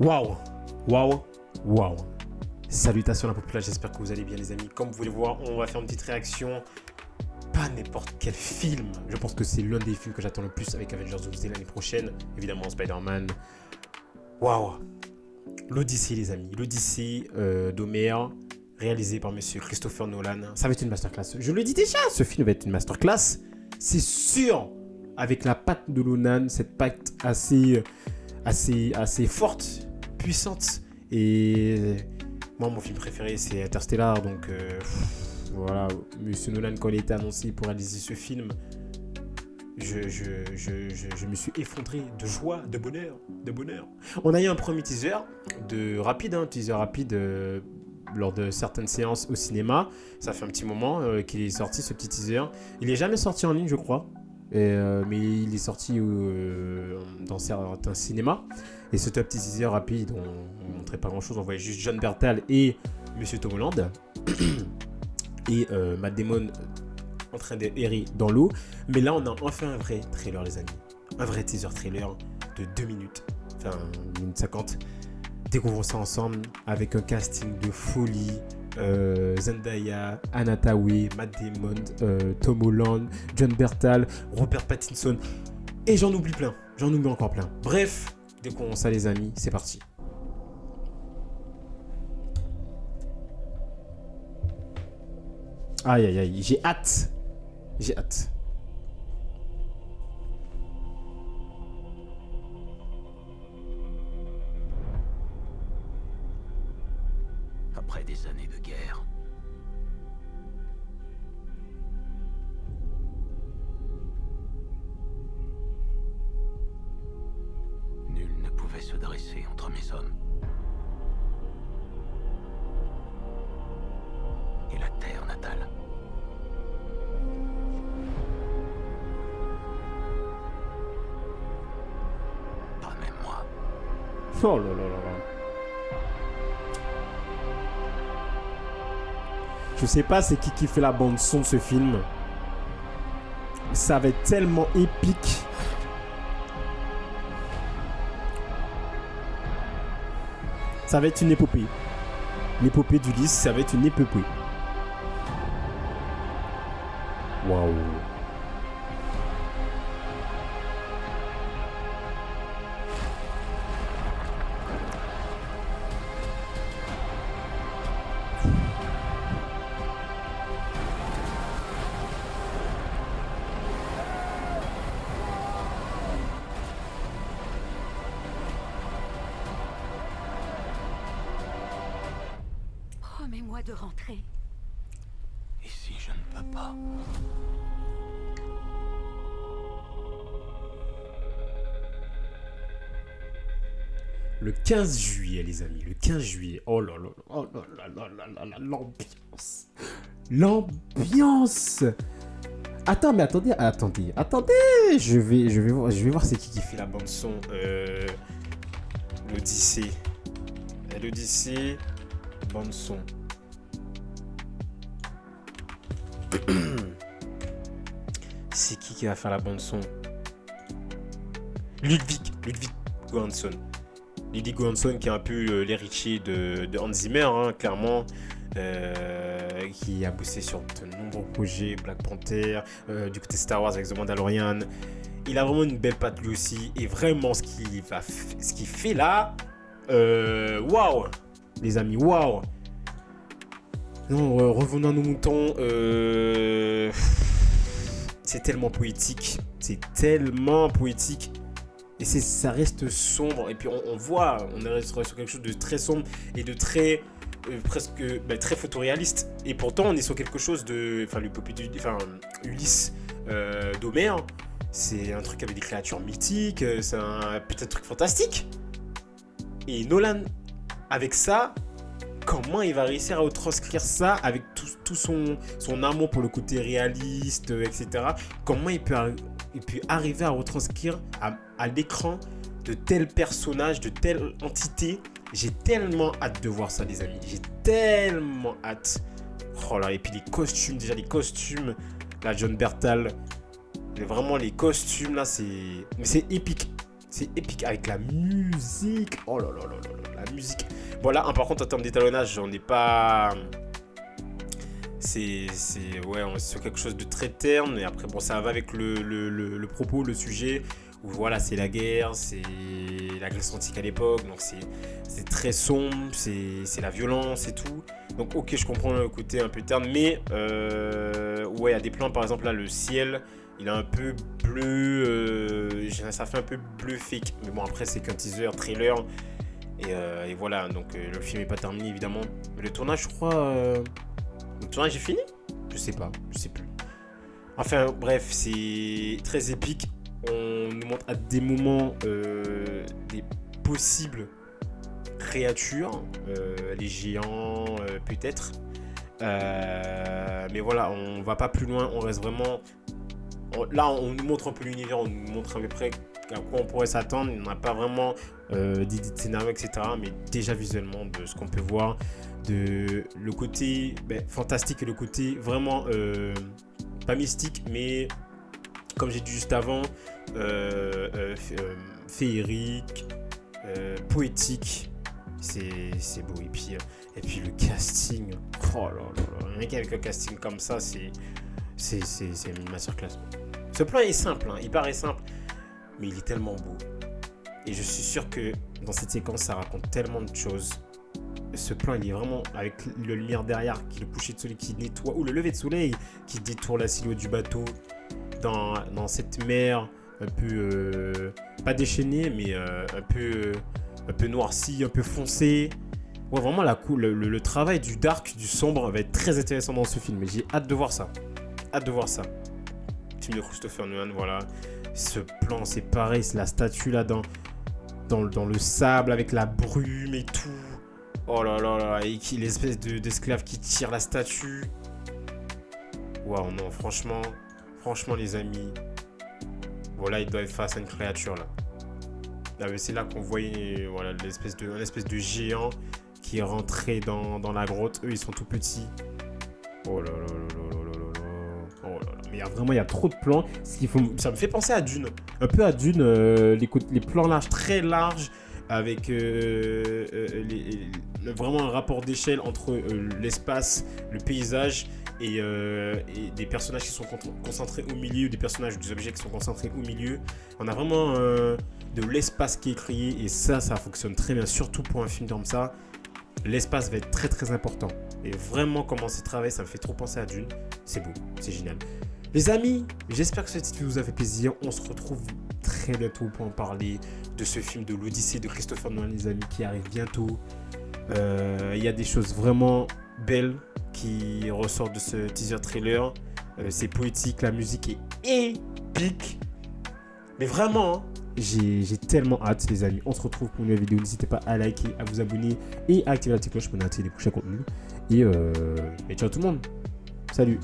Waouh, waouh, waouh. Salutations à la population, j'espère que vous allez bien les amis. Comme vous pouvez le voir, on va faire une petite réaction. Pas n'importe quel film. Je pense que c'est l'un des films que j'attends le plus avec Avengers Doomsday l'année prochaine. Évidemment Spider-Man. Waouh. L'Odyssée les amis. L'Odyssée d'Homère, réalisé par monsieur Christopher Nolan. Ça va être une masterclass. Je le dis déjà, ce film va être une masterclass. C'est sûr. Avec la patte de Nolan, cette patte assez forte, puissante. Et moi, mon film préféré, c'est Interstellar. Donc, voilà, monsieur Nolan, quand il était annoncé pour réaliser ce film, je me suis effondré de joie, de bonheur. On a eu un premier teaser, teaser rapide lors de certaines séances au cinéma. Ça fait un petit moment qu'il est sorti, ce petit teaser. Il n'est jamais sorti en ligne, je crois. Mais il est sorti dans certains cinémas. Et ce petit teaser rapide, on ne montrait pas grand chose. On voyait juste John Bertal et Monsieur Tom Holland. Et Matt Damon en train d'errer dans l'eau. Mais là, on a enfin un vrai trailer, les amis. Un vrai teaser trailer de 2 minutes. Enfin, 1 minute 50. Découvrons ça ensemble avec un casting de folie. Zendaya, Anna Thaoué, Matt Damon, Tom Holland, John Bertal, Robert Pattinson et j'en oublie plein, encore plein. Bref, découvrons ça les amis, c'est parti. Aïe aïe aïe, j'ai hâte. Après des années de guerre, nul ne pouvait se dresser entre mes hommes et la terre natale. Pas même moi. Oh là là là là. Je sais pas c'est qui fait la bande son de ce film. Ça va être tellement épique. Ça va être une épopée. L'épopée d'Ulysse, ça va être une épopée. Waouh. Promets-moi de rentrer. Et si je ne peux pas? Le 15 juillet, les amis, le 15 juillet. Oh là là, oh là là là là là là, l'ambiance. L'ambiance. Attends, mais attendez. Je vais voir c'est qui fait la bande son. L'Odyssée. L'Odyssée, bande son. C'est qui va faire la bande son? Ludwig Göransson. Ludwig Göransson qui est un peu l'héritier de Hans Zimmer, hein, clairement, qui a bossé sur de nombreux projets, Black Panther, du côté Star Wars avec The Mandalorian. Il a vraiment une belle patte lui aussi, et vraiment ce qu'il fait là, waouh, les amis, waouh. Non, revenons à nos moutons. C'est tellement poétique, et ça reste sombre, et puis on voit, on est sur quelque chose de très sombre et de très presque très photoréaliste, et pourtant on est sur quelque chose de, Ulysse d'Homère, c'est un truc avec des créatures mythiques, c'est peut-être un truc fantastique, et Nolan avec ça, comment il va réussir à retranscrire ça avec tout son amour pour le côté réaliste, etc. Comment il peut arriver à retranscrire à l'écran de tels personnages, de telles entités. J'ai tellement hâte de voir ça, les amis. J'ai tellement hâte. Oh là, et puis les costumes, là, John Bertal. Vraiment, les costumes, là, c'est épique. C'est épique avec la musique. Oh là là là là là, la musique. Bon là, par contre, en termes d'étalonnage, on n'est pas... Ouais, on est sur quelque chose de très terne. Et après, bon, ça va avec le propos, le sujet. Où voilà, c'est la guerre, c'est la Grèce antique à l'époque. Donc c'est très sombre, c'est la violence et tout. Donc ok, je comprends le côté un peu terne. Mais ouais, il y a des plans, par exemple là, le ciel, il est un peu bleu. Ça fait un peu bleu fake. Mais bon, après, c'est qu'un teaser, trailer. Et voilà, donc le film n'est pas terminé évidemment. Mais le tournage, je crois... Le tournage est fini ? Je sais pas, je sais plus. Enfin bref, c'est très épique. On nous montre à des moments des possibles créatures, les géants peut-être. Mais voilà, on va pas plus loin, on reste vraiment... Là, on nous montre un peu l'univers, on nous montre à peu près à quoi on pourrait s'attendre. On n'a pas vraiment d'idée de scénario, etc. Mais déjà visuellement, de ce qu'on peut voir, de le côté fantastique et le côté vraiment pas mystique, mais comme j'ai dit juste avant, féerique, poétique. C'est beau. Et puis le casting, oh là là là, un mec avec un casting comme ça, c'est une masterclass. Ce plan est simple, hein, il paraît simple, mais il est tellement beau. Et je suis sûr que dans cette séquence, ça raconte tellement de choses. Ce plan, il est vraiment avec le lumière derrière, le coucher de soleil qui nettoie, ou le lever de soleil qui détourne la silhouette du bateau dans cette mer un peu, pas déchaînée, mais un peu noircie, un peu foncée. Ouais, vraiment, le travail du dark, du sombre va être très intéressant dans ce film. Et j'ai hâte de voir ça. Film de Christopher Nolan, voilà. Ce plan, c'est pareil, c'est la statue là dans le sable avec la brume et tout. Oh là là là, et l'espèce d'esclave qui tire la statue. Waouh, non, franchement, les amis. Voilà, il doit être face à une créature là. C'est là qu'on voyait voilà, une espèce de géant qui est rentré dans la grotte. Eux, ils sont tout petits. Oh là là là là là là là. Oh là là. Mais il y a trop de plans. Ça me fait penser à Dune. Un peu à Dune, les plans larges, très larges, avec vraiment un rapport d'échelle entre l'espace, le paysage et des personnages qui sont concentrés au milieu, des personnages, des objets qui sont concentrés au milieu. On a vraiment de l'espace qui est créé et ça fonctionne très bien, surtout pour un film comme ça. L'espace va être très très important. Et vraiment, comment c'est travaillé, ça me fait trop penser à Dune. C'est beau, c'est génial. Les amis, j'espère que cette vidéo vous a fait plaisir. On se retrouve très bientôt pour en parler de ce film de l'Odyssée de Christopher Nolan, les amis, qui arrive bientôt. Il y a des choses vraiment belles qui ressortent de ce teaser trailer. C'est poétique, la musique est épique. Mais vraiment, hein, j'ai tellement hâte, les amis. On se retrouve pour une nouvelle vidéo. N'hésitez pas à liker, à vous abonner et à activer la petite cloche pour noter les prochains contenus. Et ciao tout le monde. Salut.